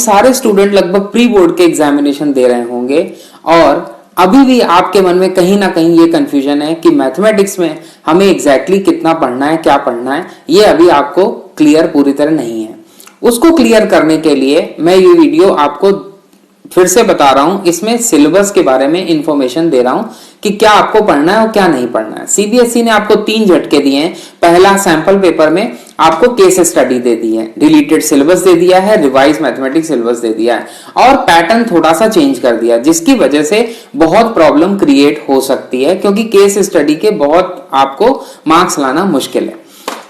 सारे स्टूडेंट लगभग pre board के एग्जामिनेशन दे रहे होंगे और अभी भी आपके मन में कहीं ना कहीं ये कंफ्यूजन है कि मैथमेटिक्स में हमें एग्जैक्टली कितना पढ़ना है, क्या पढ़ना है, ये अभी आपको क्लियर पूरी तरह नहीं है। उसको क्लियर करने के लिए मैं ये वीडियो आपको फिर से बता रहा हूं, इसमें सिलेबस के बारे में इंफॉर्मेशन दे रहा हूं कि क्या आपको पढ़ना है और क्या नहीं पढ़ना है। सीबीएसई ने आपको 3 झटके दिए हैं। पहला, सैंपल पेपर में आपको केस स्टडी दे दी है, डिलीटेड सिलेबस दे दिया है, रिवाइज मैथमेटिक्स सिलेबस दे दिया है और पैटर्न थोड़ा सा चेंज कर दिया, जिसकी वजह से बहुत प्रॉब्लम क्रिएट हो सकती है, क्योंकि केस स्टडी के बहुत आपको मार्क्स लाना मुश्किल है।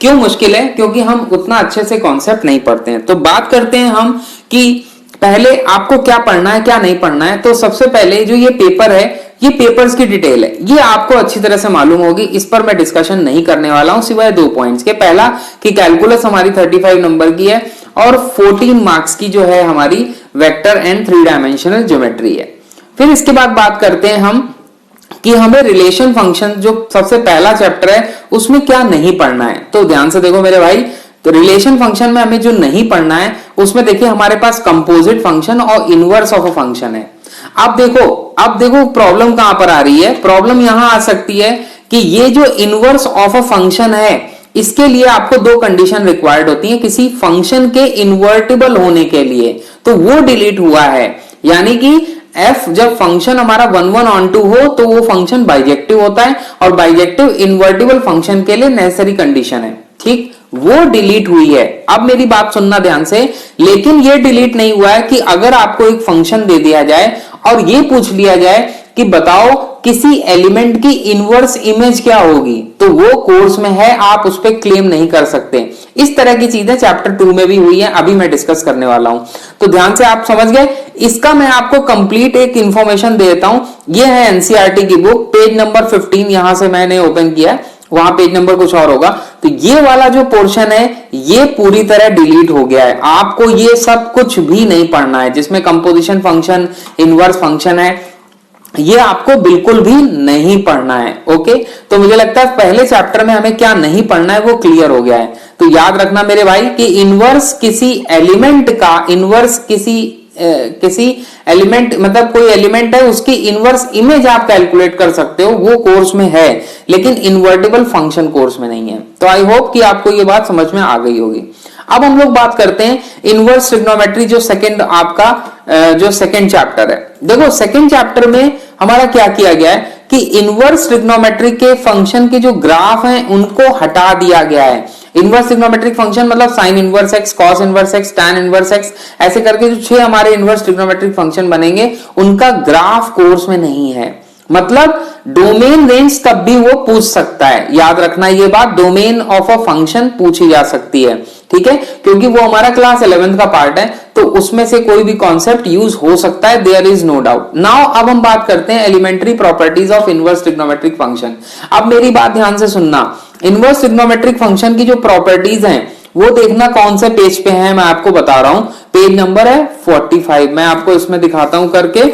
क्यों मुश्किल है? क्योंकि हम उतना अच्छे से कॉन्सेप्ट नहीं पढ़ते हैं। तो बात करते हैं हम कि पहले आपको क्या पढ़ना है, क्या नहीं पढ़ना है। तो सबसे पहले जो ये पेपर है, ये पेपर्स की डिटेल है, ये आपको अच्छी तरह से मालूम होगी, इस पर मैं डिस्कशन नहीं करने वाला हूं सिवाय 2 पॉइंट्स के। पहला कि कैलकुलस हमारी 35 नंबर की है और 14 मार्क्स की जो है हमारी वेक्टर एंड 3 डायमेंशनल ज्योमेट्री है। फिर इसके बाद बात करते हैं हम कि हमें रिलेशन फंक्शन, जो सबसे पहला चैप्टर है, उसमें क्या नहीं पढ़ना है। तो ध्यान से देखो मेरे भाई, तो रिलेशन फंक्शन में हमें जो नहीं पढ़ना है उसमें देखिए हमारे पास कंपोजिट फंक्शन और इनवर्स ऑफ अ फंक्शन है। अब देखो प्रॉब्लम कहां पर आ रही है। प्रॉब्लम यहां आ सकती है कि ये जो इनवर्स ऑफ अ फंक्शन है, इसके लिए आपको 2 कंडीशन रिक्वायर्ड होती है किसी फंक्शन के इन्वर्टिबल होने के लिए, तो वो डिलीट हुआ है। यानी कि f जब फंक्शन हमारा 1 1 on 2 हो तो वो फंक्शन बाइजेक्टिव होता है और बाइजेक्टिव इन्वर्टिबल फंक्शन के लिए नेसेसरी कंडीशन है, ठीक, वो डिलीट हुई है। अब मेरी बात सुनना ध्यान से, लेकिन ये डिलीट नहीं हुआ है कि अगर आपको एक फंक्शन दे दिया जाए और ये पूछ लिया जाए कि बताओ किसी एलिमेंट की इनवर्स इमेज क्या होगी, तो वो कोर्स में है, आप उस पर क्लेम नहीं कर सकते। इस तरह की चीजें चैप्टर 2 में भी हुई है, अभी मैं डिस्कस करने वाला हूं। तो ध्यान से आप समझ गए। इसका मैं आपको कंप्लीट एक इंफॉर्मेशन देता हूं। ये है एनसीईआरटी की बुक, पेज नंबर 15 यहां से मैंने ओपन किया है, वहां पेज नंबर कुछ और होगा। तो ये वाला जो पोर्शन है ये पूरी तरह डिलीट हो गया है। आपको ये सब कुछ भी नहीं पढ़ना है, जिसमें कंपोजिशन फंक्शन, इनवर्स फंक्शन है, ये आपको बिल्कुल भी नहीं पढ़ना है। ओके, तो मुझे लगता है पहले चैप्टर में हमें क्या नहीं पढ़ना है वो क्लियर हो गया है। तो याद रखना मेरे भाई कि इनवर्स किसी एलिमेंट का, इनवर्स किसी एलिमेंट मतलब कोई एलिमेंट है उसकी इनवर्स इमेज आप कैलकुलेट कर सकते हो, वो कोर्स में है, लेकिन इन्वर्टिबल फंक्शन कोर्स में नहीं है। तो आई होप कि आपको ये बात समझ में आ गई होगी। अब हम लोग बात करते हैं इनवर्स ट्रिग्नोमेट्री, जो सेकंड आपका जो सेकंड चैप्टर है। देखो सेकंड चैप्टर में हमारा क्या किया गया है कि इनवर्स ट्रिग्नोमेट्री के फंक्शन के जो ग्राफ हैं उनको हटा दिया गया है। इनवर्स ट्रिग्नोमेट्रिक फंक्शन मतलब sine inverse x, cos inverse x, tan inverse x, ऐसे करके जो 6 हमारे इनवर्स ट्रिग्नोमेट्रिक फंक्शन बनेंगे, उनका ग्राफ कोर्स में नहीं है। मतलब डोमेन रेंज तब भी वो पूछ सकता है, याद रखना ये बात, डोमेन ऑफ अ फंक्शन पूछी जा सकती है, ठीक है, क्योंकि वो हमारा क्लास 11th का पार्ट है, तो उसमें से कोई भी कॉन्सेप्ट यूज हो सकता है, there is no doubt. Now अब हम बात करते हैं elementary properties of inverse trigonometric function. अब मेरी बात ध्यान से सुनना, इनवर्स ट्रिग्नोमेट्रिक फंक्शन की जो प्रॉपर्टीज हैं वो देखना कौन से पेज पे है, मैं आपको बता रहा हूं। पेज नंबर है 45, मैं आपको इसमें दिखाता हूं करके।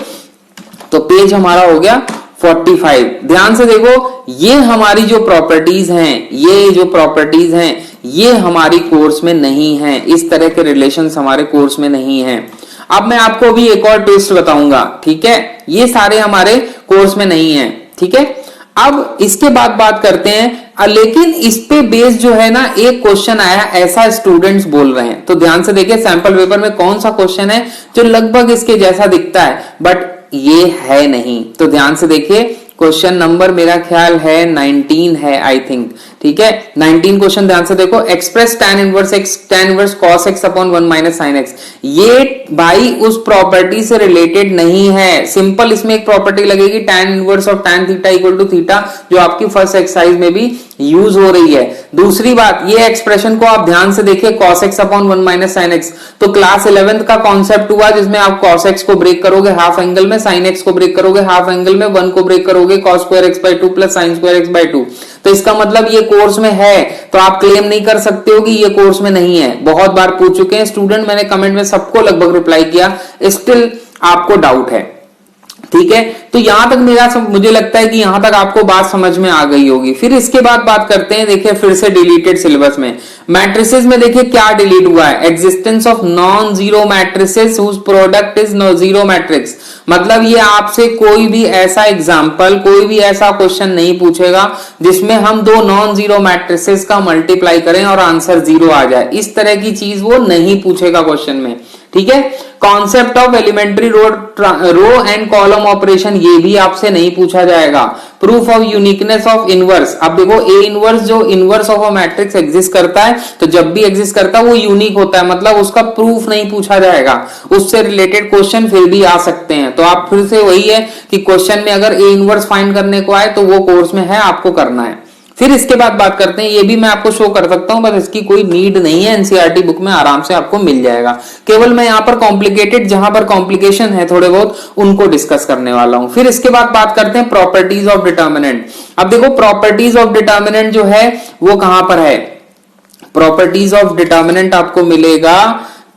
तो पेज हमारा हो गया 45। ध्यान से देखो, ये हमारी जो प्रॉपर्टीज हैं, ये जो प्रॉपर्टीज हैं ये हमारी कोर्स में नहीं है, इस तरह के रिलेशंस हमारे कोर्स में नहीं है। अब मैं आपको अभी एक और ट्विस्ट बताऊंगा, ठीक है, ये सारे हमारे कोर्स में नहीं है, ठीक है। अब इसके बाद बात करते हैं, लेकिन इस पे बेस जो है ना, एक क्वेश्चन आया ऐसा स्टूडेंट्स बोल रहे हैं। तो ध्यान से देखिए सैंपल पेपर में कौन सा क्वेश्चन है जो लगभग इसके जैसा दिखता है, बट ये है नहीं। तो ध्यान से देखिए, क्वेश्चन नंबर मेरा ख्याल है 19 है आई थिंक, ठीक है। 19 क्वेश्चन ध्यान से देखो, express tan inverse x tan inverse cos x upon 1 minus sin x। ये भाई उस प्रॉपर्टी से रिलेटेड नहीं है। सिंपल इसमें एक प्रॉपर्टी लगेगी tan inverse of tan theta equal to theta, जो आपकी फर्स्ट एक्सरसाइज में भी यूज हो रही है। दूसरी बात, ये एक्सप्रेशन को आप ध्यान से देखिए, cos x upon 1 minus sin x, तो क्लास 11th का कॉन्सेप्ट हुआ जिसमें आप cos x को ब्रेक करोगे हाफ एंगल में, sin x को ब्रेक करोगे हाफ एंगल में, 1 को ब्रेक करोगे cos square x by 2 plus sin square x by 2। तो इसका मतलब ये कोर्स में है, तो आप क्लेम नहीं कर सकते हो कि ये कोर्स में नहीं है। बहुत बार पूछ चुके हैं स्टूडेंट, मैंने कमेंट में सबको लगभग रिप्लाई किया, स्टिल आपको डाउट है। ठीक है, तो यहां तक मुझे लगता है कि यहां तक आपको बात समझ में आ गई होगी। फिर इसके बाद बात करते हैं, देखिए फिर से डिलीटेड सिलेबस में मैट्रिसेस में देखिए क्या डिलीट हुआ है, existence of non zero matrices whose product is no zero matrix. मतलब ये आपसे कोई भी ऐसा एग्जांपल, कोई भी ऐसा क्वेश्चन नहीं पूछेगा जिसमें हम दो नॉन जीरो मैट्रिसेस का मल्टीप्लाई करें और आंसर जीरो आ जाए, इस तरह की चीज वो नहीं पूछेगा क्वेश्चन में। ठीक है, concept of elementary row and column operation ये भी आपसे नहीं पूछा जाएगा। Proof of uniqueness of inverse, अब देखो ए इनवर्स, जो inverse of a matrix exist करता है तो जब भी एग्जिस्ट करता है वो यूनिक होता है, मतलब उसका प्रूफ नहीं पूछा जाएगा, उससे रिलेटेड क्वेश्चन फिर भी आ सकते हैं। तो आप फिर से वही है कि क्वेश्चन में अगर ए इनवर्स फाइंड करने को आए तो वो कोर्स में है, आपको करना है। फिर इसके बाद बात करते हैं, ये भी मैं आपको शो कर सकता हूं, बस इसकी कोई नीड नहीं है, एनसीईआरटी बुक में आराम से आपको मिल जाएगा। केवल मैं यहाँ पर कॉम्प्लिकेटेड, जहां पर कॉम्प्लिकेशन है थोड़े बहुत, उनको डिस्कस करने वाला हूं। फिर इसके बाद बात करते हैं प्रॉपर्टीज ऑफ डिटर्मिनेंट। अब देखो प्रॉपर्टीज ऑफ डिटर्मिनेंट जो है वो कहां पर है, प्रॉपर्टीज ऑफ डिटर्मिनेंट आपको मिलेगा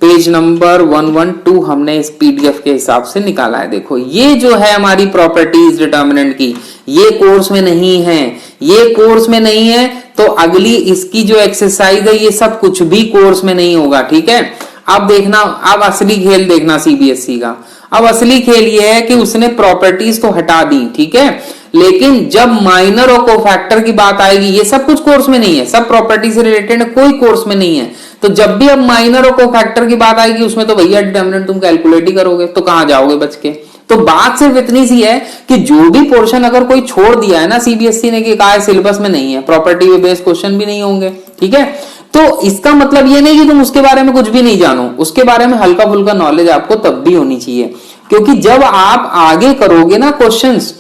पेज नंबर 112, हमने इस पीडीएफ के हिसाब से निकाला है। देखो ये जो है हमारी प्रॉपर्टीज डिटर्मिनेंट की, ये कोर्स में नहीं है, ये कोर्स में नहीं है, तो अगली इसकी जो एक्सरसाइज है ये सब कुछ भी कोर्स में नहीं होगा। ठीक है, अब देखना, अब असली खेल देखना सीबीएसई का। अब असली खेल ये है कि उसने प्रॉपर्टीज तो हटा दी, ठीक है, लेकिन जब माइनर और कोफैक्टर की बात आएगी, ये सब कुछ कोर्स में नहीं है, सब प्रॉपर्टी से रिलेटेड है, कोई कोर्स में नहीं है। तो जब भी अब माइनर और कोफैक्टर की बात आएगी उसमें तो भैया डिटर्मिनेंट तुम कैलकुलेट ही करोगे, तो कहां जाओगे बच के। तो बात सिर्फ इतनी सी है कि जो भी पोर्शन अगर कोई छोड़ दिया है ना सीबीएसई ने कि कहा है सिलेबस में नहीं है, प्रॉपर्टी बेस्ड क्वेश्चन भी नहीं होंगे, ठीक है, तो इसका मतलब ये नहीं कि तुम उसके बारे में कुछ भी नहीं जानो, उसके बारे में हल्का फुल्का नॉलेज आपको तब भी होनी चाहिए। क्योंकि जब आप आगे करोगे ना क्वेश्चंस,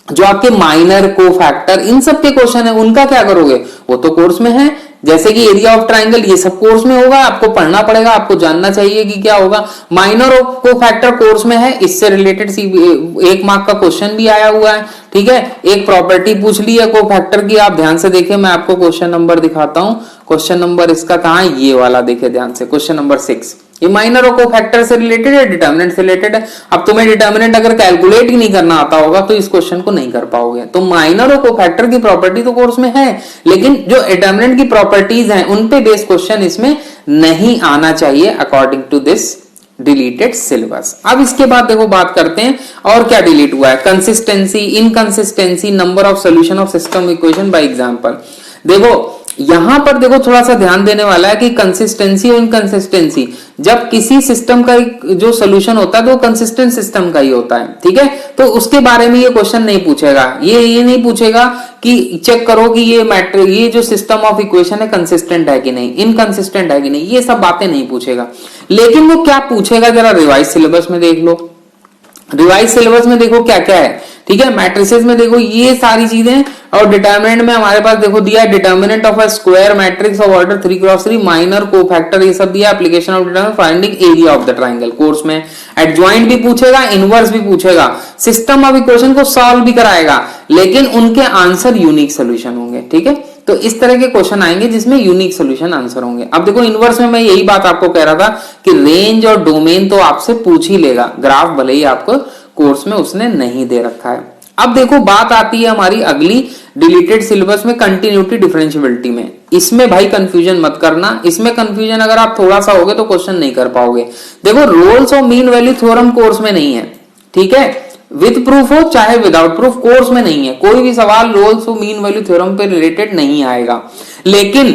जो आपके माइनर को फैक्टर इन सब के क्वेश्चन है, उनका क्या करोगे, वो तो कोर्स में है। जैसे कि एरिया ऑफ ट्राइंगल, ये सब कोर्स में होगा, आपको पढ़ना पड़ेगा, आपको जानना चाहिए कि क्या होगा। माइनर को फैक्टर कोर्स में है, इससे रिलेटेड 1 मार्क का क्वेश्चन भी आया हुआ है। ठीक है, एक प्रॉपर्टी पूछ ली है को फैक्टर की, आप ध्यान से देखिए, मैं आपको क्वेश्चन नंबर दिखाता हूं। क्वेश्चन नंबर इसका कहां है, ये वाला देखिए ध्यान से, क्वेश्चन नंबर 6। ये माइनर और कोफैक्टर से रिलेटेड है, डिटर्मिनेंट से रिलेटेड है। अब तुम्हें डिटर्मिनेंट अगर कैलकुलेट ही नहीं करना आता होगा तो इस क्वेश्चन को नहीं कर पाओगे। तो माइनर और कोफैक्टर की प्रॉपर्टी तो कोर्स में है, लेकिन जो डिटर्मिनेंट की प्रॉपर्टीज हैं उन पे बेस्ड क्वेश्चन इसमें नहीं आना चाहिए according to this deleted syllabus. अब इसके बाद देखो बात करते हैं और क्या डिलीट हुआ है, consistency, inconsistency, number of solution of system equation by example. देखो यहां पर देखो थोड़ा सा ध्यान देने वाला है कि कंसिस्टेंसी और इनकंसिस्टेंसी, जब किसी सिस्टम का जो सोल्यूशन होता है तो वो कंसिस्टेंट सिस्टम का ही होता है। ठीक है, तो उसके बारे में ये क्वेश्चन नहीं पूछेगा, ये नहीं पूछेगा कि चेक करो कि ये जो सिस्टम ऑफ इक्वेशन है कंसिस्टेंट है कि नहीं, इनकंसिस्टेंट है कि नहीं, ये सब बातें नहीं पूछेगा। लेकिन वो क्या पूछेगा, जरा रिवाइज सिलेबस में देख लो। रिवाइज सिलेबस में देखो क्या क्या है, ठीक है, मैट्रिसेस में देखो ये सारी चीजें, और डिटर्मिनेंट में हमारे पास देखो दिया है determinant of a square matrix of order 3x3, minor cofactor, ये सब दिया, application of determinant, finding area of the triangle. Course में एडजॉइंट भी पूछेगा, इनवर्स भी पूछेगा, सिस्टम ऑफ इक्वेशन को सॉल्व भी कराएगा, लेकिन उनके आंसर यूनिक सोल्यूशन होंगे। ठीक है, तो इस तरह के क्वेश्चन आएंगे जिसमें यूनिक सोल्यूशन आंसर होंगे। अब देखो इनवर्स में मैं यही बात आपको कह रहा था कि रेंज और डोमेन तो आपसे पूछ ही लेगा, ग्राफ भले ही आपको कोर्स में उसने नहीं दे रखा है। अब देखो बात आती है हमारी अगली डिलीटेड सिलेबस में, कंटिन्यूटी डिफरेंशियबिलिटी में। इसमें भाई कंफ्यूजन मत करना, इसमें कंफ्यूजन अगर आप थोड़ा सा होगे तो क्वेश्चन नहीं कर पाओगे। देखो Rolle's of mean value theorem course में नहीं है, ठीक है, विद प्रूफ हो चाहे विदाउट प्रूफ, कोर्स में नहीं है। कोई भी सवाल Rolle's of mean value theorem पे रिलेटेड नहीं आएगा। लेकिन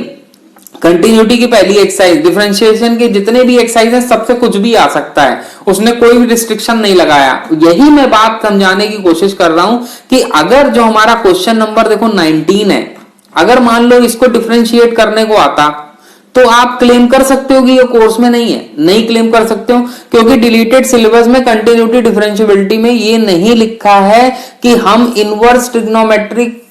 कंटिन्यूटी की पहली एक्सरसाइज, डिफरेंशिएशन के जितने भी एक्सरसाइज है सबसे कुछ भी आ सकता है, उसने कोई भी रिस्ट्रिक्शन नहीं लगाया। यही मैं बात समझाने की कोशिश कर रहा हूं कि अगर जो हमारा क्वेश्चन नंबर देखो 19 है, अगर मान लो इसको डिफरेंशिएट करने को आता तो आप क्लेम कर सकते हो कि ये कोर्स में नहीं है, नहीं क्लेम कर सकते हो, क्योंकि डिलीटेड सिलेबस में कंटिन्यूटी डिफरेंशिएबिलिटी में ये नहीं लिखा है कि हम इनवर्स ट्रिग्नोमेट्रिक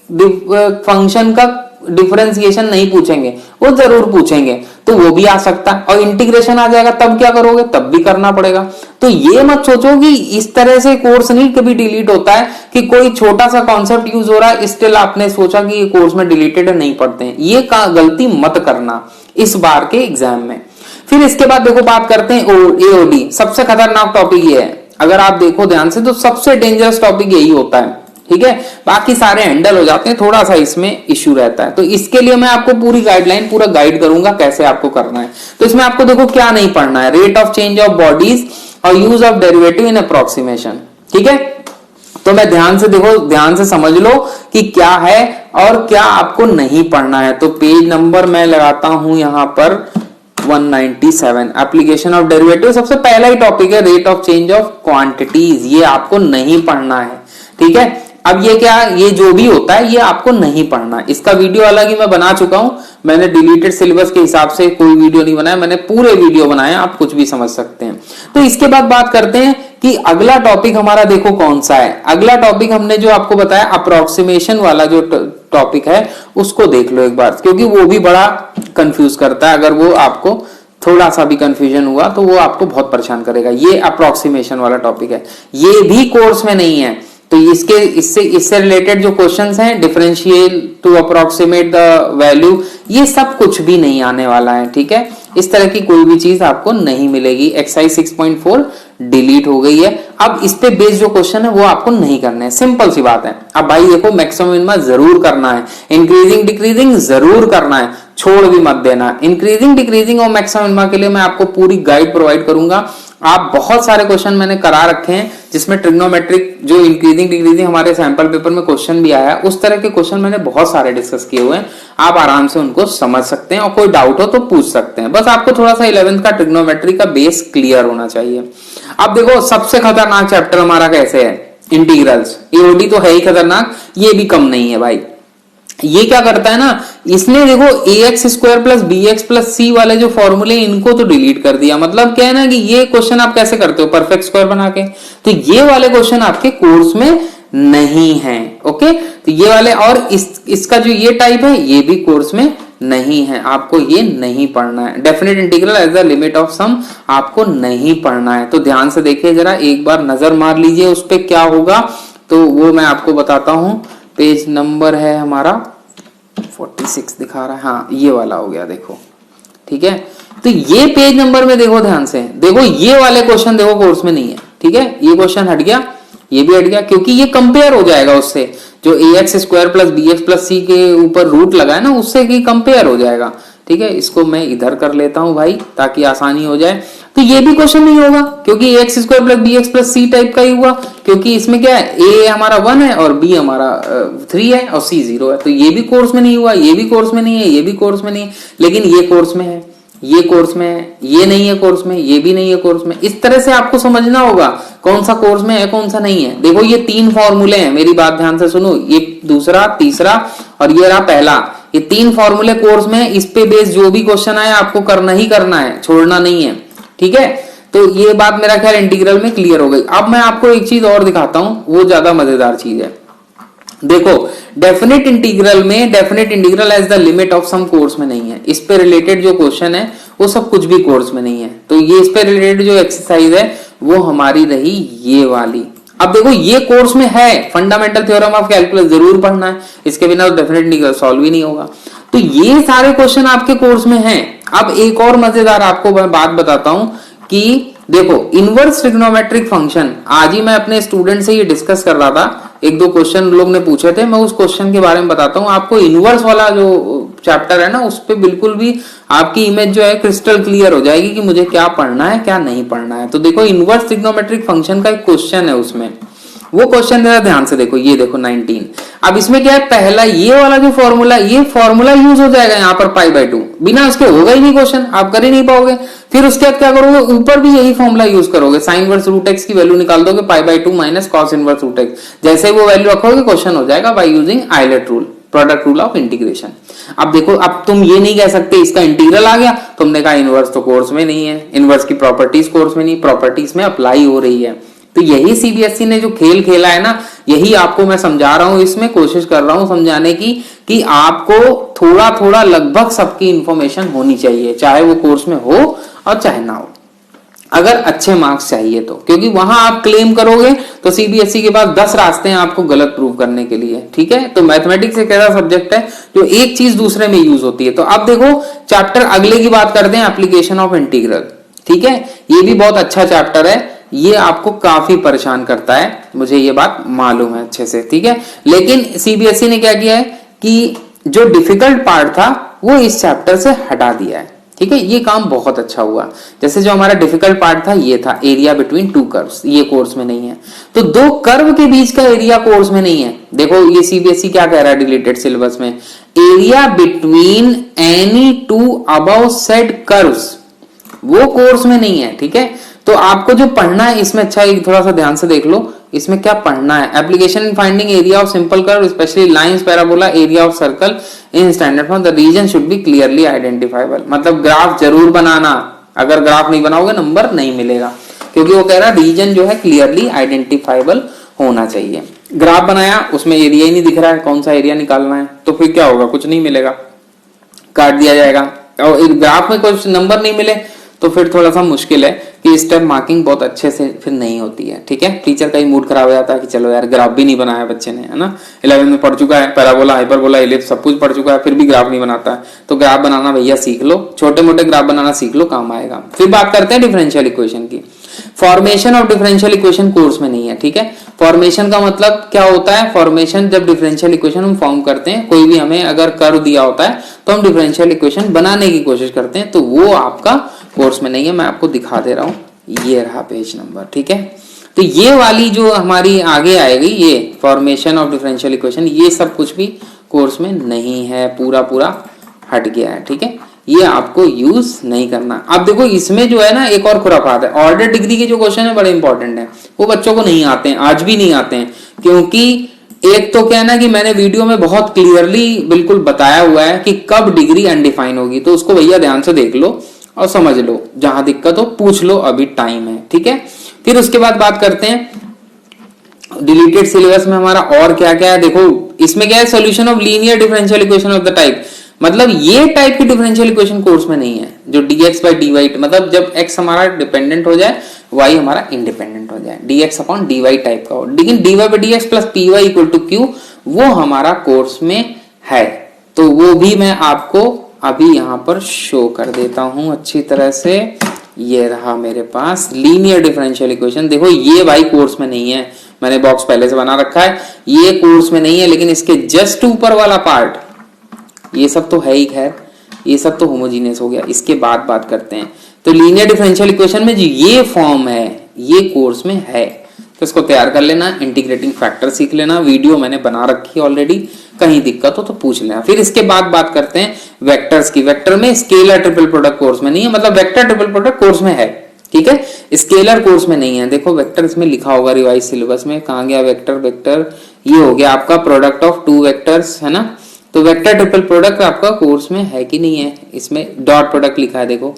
फंक्शन का डिफरेंशिएशन नहीं पूछेंगे, वो जरूर पूछेंगे, तो वो भी आ सकता है। और इंटीग्रेशन आ जाएगा तब क्या करोगे, तब भी करना पड़ेगा। तो ये मत सोचो कि इस तरह से कोर्स नहीं कभी डिलीट होता है कि कोई छोटा सा कॉन्सेप्ट यूज हो रहा है स्टिल आपने सोचा कि ये कोर्स में डिलीटेड है, नहीं पढ़ते हैं, ये गलती मत करना इस बार के एग्जाम में। फिर इसके बाद देखो बात करते हैं एओडी, सबसे खतरनाक टॉपिक ये है। अगर आप देखो ध्यान से तो सबसे डेंजरस टॉपिक यही होता है, ठीक है। बाकी सारे हैंडल हो जाते हैं, थोड़ा सा इसमें इश्यू रहता है। तो इसके लिए मैं आपको पूरी गाइडलाइन पूरा गाइड करूंगा कैसे आपको करना है। तो इसमें आपको देखो क्या नहीं पढ़ना है, rate of change of bodies और use of derivative in approximation, ठीक है। तो मैं ध्यान से देखो, ध्यान से समझ लो कि क्या है और क्या आपको नहीं पढ़ना है। तो पेज नंबर मैं लगाता हूं यहां पर 197, एप्लीकेशन ऑफ डेरिवेटिव। सबसे पहला ही टॉपिक है rate of change of quantities, ये आपको नहीं पढ़ना है, ठीक है। अब ये क्या, ये जो भी होता है ये आपको नहीं पढ़ना। इसका वीडियो अलग ही मैं बना चुका हूं, मैंने डिलीटेड सिलेबस के हिसाब से कोई वीडियो नहीं बनाया, मैंने पूरे वीडियो बनाए, आप कुछ भी समझ सकते हैं। तो इसके बाद बात करते हैं कि अगला टॉपिक हमारा देखो कौन सा है। अगला टॉपिक हमने जो आपको बताया अप्रोक्सीमेशन वाला जो टॉपिक है उसको देख लो एक बार, क्योंकि वो भी बड़ा कंफ्यूज करता है। अगर वो आपको थोड़ा सा भी कंफ्यूजन हुआ तो वो आपको बहुत परेशान करेगा। ये अप्रोक्सीमेशन वाला टॉपिक है, ये भी कोर्स में नहीं है। तो इससे रिलेटेड जो क्वेश्चंस हैं, differential to approximate the value, ये सब कुछ भी नहीं आने वाला है, ठीक है। इस तरह की कोई भी चीज आपको नहीं मिलेगी। एक्सरसाइज 6.4 डिलीट हो गई है। अब इस पे बेस्ड जो क्वेश्चन है वो आपको नहीं करने हैं, सिंपल सी बात है। अब भाई देखो मैक्सिमम मिनिमम जरूर करना है, इंक्रीजिंग डिक्रीजिंग जरूर करना है, छोड़ भी मत देना। इंक्रीजिंग डिक्रीजिंग और मैक्सिमम मिनिमम के लिए मैं आपको पूरी गाइड प्रोवाइड करूंगा। आप बहुत सारे क्वेश्चन मैंने करा रखे हैं जिसमें ट्रिग्नोमेट्रिक जो इंक्रीजिंग डिक्रीजिंग हमारे सैंपल पेपर में क्वेश्चन भी आया है, उस तरह के क्वेश्चन मैंने बहुत सारे डिस्कस किए हुए हैं। आप आराम से उनको समझ सकते हैं और कोई डाउट हो तो पूछ सकते हैं। बस आपको थोड़ा सा 11th का ट्रिग्नोमेट्री का बेस क्लियर होना चाहिए। अब देखो सबसे खतरनाक चैप्टर हमारा कैसे है, इंटीग्रल्स। एओडी तो है ही खतरनाक, ये भी कम नहीं है भाई। ये क्या करता है ना, इसने देखो ax square plus b x plus c वाले जो फॉर्मूले इनको तो डिलीट कर दिया। मतलब क्या है ना कि ये क्वेश्चन आप कैसे करते हो परफेक्ट स्क्वायर बना के, तो ये वाले क्वेश्चन आपके कोर्स में नहीं है, ओके। तो ये वाले और इसका जो ये टाइप है ये भी कोर्स में नहीं है, आपको ये नहीं पढ़ना है। Definite integral as the limit of sum आपको नहीं पढ़ना है। तो ध्यान से देखिए जरा, एक बार नजर मार लीजिए उस पर क्या होगा, तो वो मैं आपको बताता हूं। पेज नंबर है हमारा 46 दिखा रहा है, हाँ ये वाला हो गया देखो, ठीक है। तो ये पेज नंबर में देखो ध्यान से, देखो ये वाले क्वेश्चन देखो कोर्स में नहीं है, ठीक है। ये क्वेश्चन हट गया, ये भी हट गया, क्योंकि ये कंपेयर हो जाएगा उससे जो ax square plus b x plus c के ऊपर रूट लगा है ना, उससे की कंपेयर हो जाएगा, ठीक है। इसको मैं इधर कर लेता हूं भाई ताकि आसानी हो जाए। तो ये भी क्वेश्चन नहीं होगा क्योंकि ax square plus b x plus c type का ही हुआ, क्योंकि इसमें क्या है a हमारा 1 है और b हमारा 3 है और c 0 है। तो ये भी कोर्स में नहीं हुआ, ये भी कोर्स में नहीं है, ये भी कोर्स में नहीं है, लेकिन ये कोर्स में है, ये कोर्स में है, ये नहीं है कोर्स में, ये भी नहीं है कोर्स में। इस तरह से आपको समझना होगा कौन सा कोर्स में है कौन सा नहीं है। देखो ये 3 फॉर्मूले हैं, मेरी बात ध्यान से सुनो, ये दूसरा तीसरा और ये रहा पहला, ये 3 फॉर्मूले कोर्स में है। इस पे बेस जो भी क्वेश्चन आए आपको करना ही करना है, छोड़ना नहीं है, ठीक है। तो ये बात मेरा ख्याल इंटीग्रल में क्लियर हो गई। अब मैं आपको एक चीज और दिखाता हूं, वो ज्यादा मजेदार चीज है। देखो डेफिनेट इंटीग्रल में, definite integral as the limit of sum course में नहीं है। इस पे रिलेटेड जो क्वेश्चन है वो सब कुछ भी कोर्स में नहीं है। तो ये इस पे रिलेटेड जो एक्सरसाइज है वो हमारी रही ये वाली। अब देखो ये कोर्स में है, फंडामेंटल थ्योरम ऑफ कैलकुलस जरूर पढ़ना है, इसके बिना तो डेफिनेट इंटीग्रल सॉल्व ही नहीं होगा। तो ये सारे क्वेश्चन आपके कोर्स में हैं। अब एक और मजेदार आपको बात बताता हूं कि देखो इनवर्स ट्रिग्नोमेट्रिक फंक्शन, आज ही मैं अपने स्टूडेंट से ये डिस्कस कर रहा था, 1-2 क्वेश्चन लोग ने पूछे थे, मैं उस क्वेश्चन के बारे में बताता हूँ आपको। इनवर्स वाला जो चैप्टर है ना, उस पे बिल्कुल भी आपकी इमेज जो है क्रिस्टल क्लियर हो जाएगी कि मुझे क्या पढ़ना है क्या नहीं पढ़ना है। तो देखो इनवर्स ट्रिग्नोमेट्रिक फंक्शन का एक क्वेश्चन है, उसमें वो क्वेश्चन जरा ध्यान से देखो, ये देखो 19। अब इसमें क्या है, पहला ये वाला जो फॉर्मूला, ये फॉर्मूला यूज हो जाएगा यहाँ पर π/2, बिना उसके होगा ही नहीं क्वेश्चन, आप कर ही नहीं पाओगे। फिर उसके बाद क्या करोगे, ऊपर भी यही फॉर्मूला यूज करोगे, साइन इनवर्स रूट एक्स की वैल्यू निकाल दोगे π/2 minus cos inverse root x. जैसे वो वैल्यू रखोगे क्वेश्चन हो जाएगा by using ILATE rule, product rule of integration. अब देखो, अब तुम ये नहीं कह सकते इसका इंटीग्रल आ गया, तुमने कहा इनवर्स तो कोर्स में नहीं है, इनवर्स की प्रॉपर्टीज कोर्स में नहीं, प्रॉपर्टीज में अप्लाई हो रही है। तो यही सीबीएसई ने जो खेल खेला है ना, यही आपको मैं समझा रहा हूं, इसमें कोशिश कर रहा हूं समझाने की कि आपको थोड़ा थोड़ा लगभग सबकी इंफॉर्मेशन होनी चाहिए, चाहे वो कोर्स में हो और चाहे ना हो, अगर अच्छे मार्क्स चाहिए तो। क्योंकि वहां आप क्लेम करोगे तो सीबीएसई के पास 10 रास्ते हैं आपको गलत प्रूव करने के लिए, ठीक है। तो मैथमेटिक्स एक ऐसा सब्जेक्ट है जो एक चीज दूसरे में यूज होती है। तो अब देखो चैप्टर अगले की बात करते हैं, एप्लीकेशन ऑफ इंटीग्रल, ठीक है। ये भी बहुत अच्छा चैप्टर है, ये आपको काफी परेशान करता है, मुझे ये बात मालूम है अच्छे से, ठीक है। लेकिन सीबीएसई ने क्या किया है कि जो डिफिकल्ट पार्ट था वो इस चैप्टर से हटा दिया है, ठीक है। ये काम बहुत अच्छा हुआ। जैसे जो हमारा डिफिकल्ट पार्ट था ये था एरिया बिटवीन टू कर्व्स, ये कोर्स में नहीं है। तो दो कर्व के बीच का एरिया कोर्स में नहीं है। देखो ये सीबीएसई क्या कह रहा है डिलीटेड सिलेबस में, area between any two above said curves, वो कोर्स में नहीं है, ठीक है। तो आपको जो पढ़ना है इसमें, अच्छा थोड़ा सा ध्यान से देख लो इसमें क्या पढ़ना है। Application in finding area of simple curve specially lines, parabola, area of circle in standard form, the region should be clearly identifiable. मतलब ग्राफ जरूर बनाना, अगर ग्राफ नहीं बनाओगे नंबर नहीं मिलेगा, क्योंकि वो कह रहा है रीजन जो है क्लियरली आइडेंटिफाइबल होना चाहिए। ग्राफ बनाया उसमें एरिया ही नहीं दिख रहा है, कौन सा एरिया निकालना है, तो फिर क्या होगा, कुछ नहीं मिलेगा, काट दिया जाएगा। और एक ग्राफ में कुछ नंबर नहीं मिले तो फिर थोड़ा सा मुश्किल है कि स्टेप मार्किंग बहुत अच्छे से फिर नहीं होती है, ठीक है। टीचर का ही मूड खराब हो जाता है कि चलो यार ग्राफ भी नहीं बनाया बच्चे ने, है ना। 11 में पढ़ चुका है, पैराबोला, हाइपरबोला, एलिप्स सब कुछ पढ़ चुका है, फिर भी ग्राफ नहीं बनाता है। तो ग्राफ बनाना भैया सीख लो, छोटे मोटे ग्राफ बनाना सीख लो, काम आएगा। फिर बात करते हैं डिफरेंशियल इक्वेशन की। Formation of differential equation course में नहीं है, ठीक है। फॉर्मेशन का मतलब क्या होता है, फॉर्मेशन जब डिफरेंशियल इक्वेशन हम फॉर्म करते हैं, कोई भी हमें अगर कर्व दिया होता है तो हम डिफरेंशियल इक्वेशन बनाने की कोशिश करते हैं, तो वो आपका कोर्स में नहीं है। मैं आपको दिखा दे रहा हूं, ये रहा पेज नंबर, ठीक है। तो ये वाली जो हमारी आगे आएगी, ये फॉर्मेशन ऑफ डिफरेंशियल इक्वेशन, ये सब कुछ भी कोर्स में नहीं है, पूरा पूरा हट गया है, ठीक है। ये आपको यूज नहीं करना। अब देखो इसमें जो है ना एक और खुराफात है, ऑर्डर डिग्री के जो क्वेश्चन है बड़े इंपॉर्टेंट है, वो बच्चों को नहीं आते हैं, आज भी नहीं आते हैं। क्योंकि एक तो क्या है ना कि मैंने वीडियो में बहुत क्लियरली बिल्कुल बताया हुआ है कि कब डिग्री अनडिफाइन होगी, तो उसको भैया ध्यान से देख लो और समझ लो, जहां दिक्कत हो पूछ लो, अभी टाइम है, ठीक है। फिर उसके बाद बात करते हैं डिलीटेड सिलेबस में हमारा और क्या क्या है। देखो इसमें क्या है, solution of linear differential equation of the type, मतलब ये टाइप की डिफरेंशियल इक्वेशन कोर्स में नहीं है। जो dx बाई dy, मतलब जब x हमारा डिपेंडेंट हो जाए, y हमारा इंडिपेंडेंट हो जाए, dx अपॉन dy टाइप का हो, लेकिन dy by dx plus py equal to q, वो हमारा कोर्स में है। तो वो भी मैं आपको अभी यहाँ पर शो कर देता हूं अच्छी तरह से। ये रहा मेरे पास लीनियर डिफरेंशियल इक्वेशन। देखो ये भाई कोर्स में नहीं है, मैंने बॉक्स पहले से बना रखा है, ये कोर्स में नहीं है, लेकिन इसके जस्ट ऊपर वाला पार्ट ये सब तो है ही, खैर ये सब तो होमोजीनियस हो गया। इसके बाद बात करते हैं, तो लीनियर डिफरेंशियल इक्वेशन में जो ये फॉर्म है ये कोर्स में है, तो इसको तैयार कर लेना, इंटीग्रेटिंग फैक्टर सीख लेना, वीडियो मैंने बना रखी है ऑलरेडी, कहीं दिक्कत हो तो पूछ लेना। फिर इसके बाद बात करते हैं वेक्टर्स की। वेक्टर में स्केलर ट्रिपल प्रोडक्ट कोर्स में नहीं है, मतलब वेक्टर ट्रिपल प्रोडक्ट कोर्स में है, ठीक है, स्केलर कोर्स में नहीं है। देखो वेक्टर इसमें लिखा होगा रिवाइज सिलेबस में, कहां गया वेक्टर, वेक्टर ये हो गया आपका प्रोडक्ट ऑफ टू वेक्टर्स, है ना। तो वेक्टर ट्रिपल प्रोडक्ट आपका कोर्स में है कि नहीं है, इसमें डॉट प्रोडक्ट लिखा है, देखो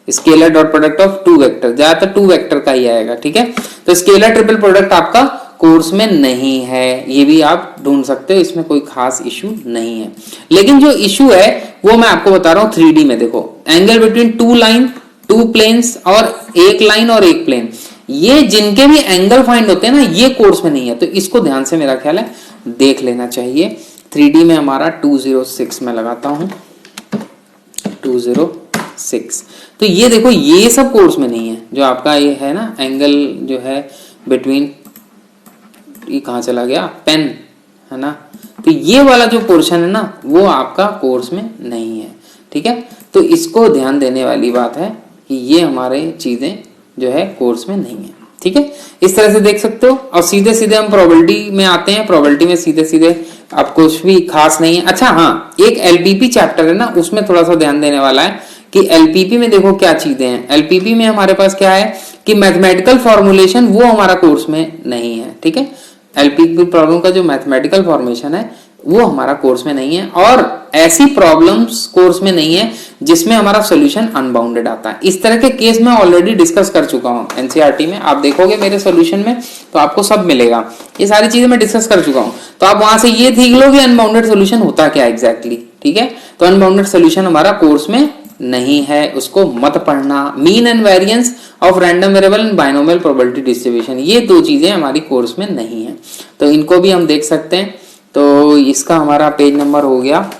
scalar dot product of two vector, ज्यादातर टू वेक्टर का ही आएगा, ठीक है। तो स्केलर ट्रिपल प्रोडक्ट आपका कोर्स में नहीं है, ये भी आप ढूंढ सकते हो, इसमें कोई खास इशू नहीं है। लेकिन जो इशू है वो मैं आपको बता रहा हूं 3D में। देखो angle between two line, two planes, और एक लाइन और एक प्लेन, ये जिनके भी एंगल फाइंड होते हैं ना, ये कोर्स में नहीं है। तो इसको ध्यान से मेरा ख्याल है देख लेना चाहिए। 3D में हमारा 206 में लगाता हूं, 206। तो ये देखो ये सब कोर्स में नहीं है, जो आपका ये है ना एंगल जो है बिटवीन, ये कहां चला गया, पेन, है ना। तो ये वाला जो पोर्शन है ना वो आपका कोर्स में नहीं है, ठीक है। तो इसको ध्यान देने वाली बात है कि ये हमारे चीजें जो है कोर्स में नहीं है, ठीक है। इस तरह से देख सकते हो। और सीधे सीधे हम प्रोबेबिलिटी में आते हैं। प्रोबेबिलिटी में सीधे सीधे आप कुछ भी खास नहीं है। अच्छा हाँ, एक एलपीपी चैप्टर है ना, उसमें थोड़ा सा ध्यान देने वाला है कि एलपीपी में देखो क्या चीजें हैं। एलपीपी में हमारे पास क्या है कि मैथमेटिकल फॉर्मुलेशन, वो हमारा कोर्स में नहीं है, ठीक है। एलपीपी प्रॉब्लम का जो मैथमेटिकल फॉर्मेशन है वो हमारा कोर्स में नहीं है, और ऐसी प्रॉब्लम्स कोर्स में नहीं है जिसमें हमारा सॉल्यूशन अनबाउंडेड आता है। इस तरह के केस मैं ऑलरेडी डिस्कस कर चुका हूं एनसीईआरटी में, आप देखोगे मेरे सॉल्यूशन में तो आपको सब मिलेगा, ये सारी चीजें मैं डिस्कस कर चुका हूं। तो आप वहां से ये सीख लो कि अनबाउंडेड सॉल्यूशन होता क्या एग्जैक्टली, ठीक है। तो अनबाउंडेड सॉल्यूशन हमारा कोर्स में नहीं है, उसको मत पढ़ना। Mean and variance of random variable and binomial probability distribution, ये दो चीजें हमारी कोर्स में नहीं है, तो इनको भी हम देख सकते हैं। तो इसका हमारा पेज नंबर हो गया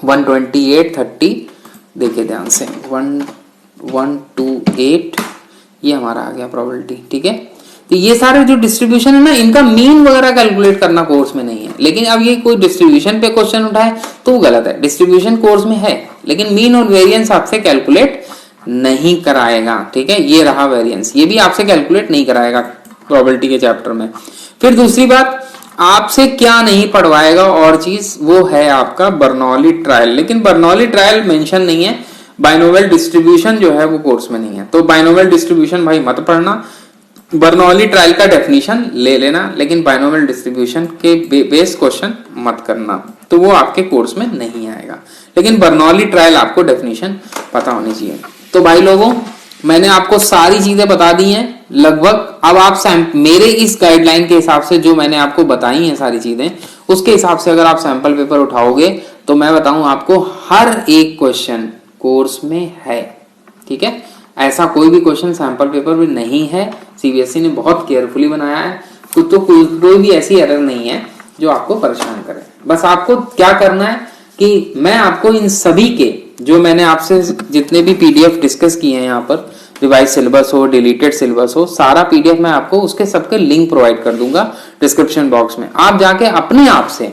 128, 30, देखिए ध्यान से 1128, ये हमारा आ गया प्रोबेबिलिटी। ठीक है, तो ये सारे जो डिस्ट्रीब्यूशन है ना, इनका मीन वगैरह कैलकुलेट करना कोर्स में नहीं है। लेकिन अब ये कोई डिस्ट्रीब्यूशन पे क्वेश्चन उठाए तो वो गलत है। डिस्ट्रीब्यूशन कोर्स में है, लेकिन मीन और वेरिएंस आपसे कैलकुलेट नहीं कराएगा। ठीक है, ये रहा वेरिएंस, ये भी आपसे कैलकुलेट नहीं कराएगा प्रोबेबिलिटी के चैप्टर में। फिर दूसरी बात, आपसे क्या नहीं पढ़वाएगा और चीज, वो है आपका बर्नौली ट्रायल। लेकिन बर्नौली ट्रायल मेंशन नहीं है, बाइनोमियल डिस्ट्रीब्यूशन जो है वो कोर्स में नहीं है। तो बाइनोमियल डिस्ट्रीब्यूशन भाई मत पढ़ना, बर्नौली ट्रायल का डेफिनेशन ले लेना, लेकिन बाइनोमियल डिस्ट्रीब्यूशन के बेस क्वेश्चन मत करना, तो वो आपके कोर्स में नहीं आएगा। लेकिन बर्नौली ट्रायल आपको डेफिनेशन पता होनी चाहिए। तो भाई लोगों, मैंने आपको सारी चीजें बता दी हैं लगभग। अब आप मेरे इस गाइडलाइन के हिसाब से जो मैंने आपको बताई हैं सारी चीजें, उसके हिसाब से अगर आप सैंपल पेपर उठाओगे तो मैं बताऊं आपको हर एक क्वेश्चन कोर्स में है। ठीक है, ऐसा कोई भी क्वेश्चन सैंपल पेपर में नहीं है, सीबीएसई ने बहुत केयरफुली बनाया है। तो कोई भी ऐसी एरर नहीं है जो आपको परेशान करे। बस आपको क्या करना है कि मैं आपको इन सभी के जो मैंने आपसे जितने भी पीडीएफ डिस्कस किए हैं यहाँ पर, रिवाइज सिलेबस हो, डिलीटेड सिलेबस हो, सारा पीडीएफ मैं आपको उसके सबके लिंक प्रोवाइड कर दूंगा डिस्क्रिप्शन बॉक्स में। आप जाके अपने आप से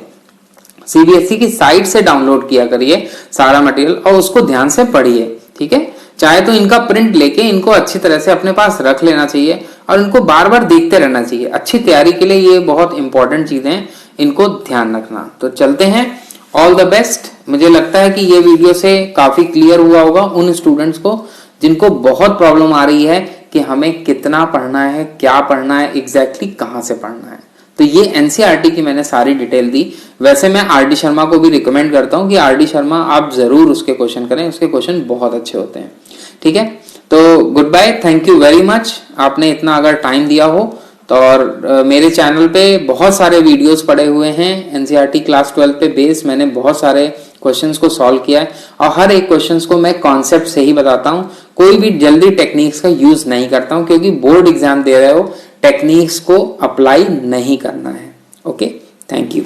सीबीएसई की साइट से डाउनलोड किया करिए सारा मटेरियल और उसको ध्यान से पढ़िए। ठीक है, चाहे तो इनका प्रिंट लेके इनको अच्छी तरह से अपने पास रख लेना चाहिए और इनको बार बार देखते रहना चाहिए। अच्छी तैयारी के लिए ये बहुत इंपॉर्टेंट चीजें हैं, इनको ध्यान रखना। तो चलते हैं, ऑल द बेस्ट। मुझे लगता है कि ये वीडियो से काफी क्लियर हुआ होगा उन स्टूडेंट्स को जिनको बहुत प्रॉब्लम आ रही है कि हमें कितना पढ़ना है, क्या पढ़ना है, एग्जैक्टली कहाँ से पढ़ना है। तो ये एनसीईआरटी की मैंने सारी डिटेल दी। वैसे मैं आरडी शर्मा को भी रिकमेंड करता हूँ कि आरडी शर्मा आप जरूर उसके क्वेश्चन करें, उसके क्वेश्चन बहुत अच्छे होते हैं। ठीक है, तो good bye, thank you very much. आपने इतना अगर टाइम दिया हो तो, और मेरे चैनल पे बहुत सारे वीडियोस पड़े हुए हैं एनसीईआरटी क्लास 12 पे बेस। मैंने बहुत सारे क्वेश्चंस को सॉल्व किया है और हर एक क्वेश्चंस को मैं कॉन्सेप्ट से ही बताता हूँ। कोई भी जल्दी टेक्निक्स का यूज नहीं करता हूँ, क्योंकि बोर्ड एग्जाम दे रहे हो, टेक्निक्स को अप्लाई नहीं करना है। Okay, thank you.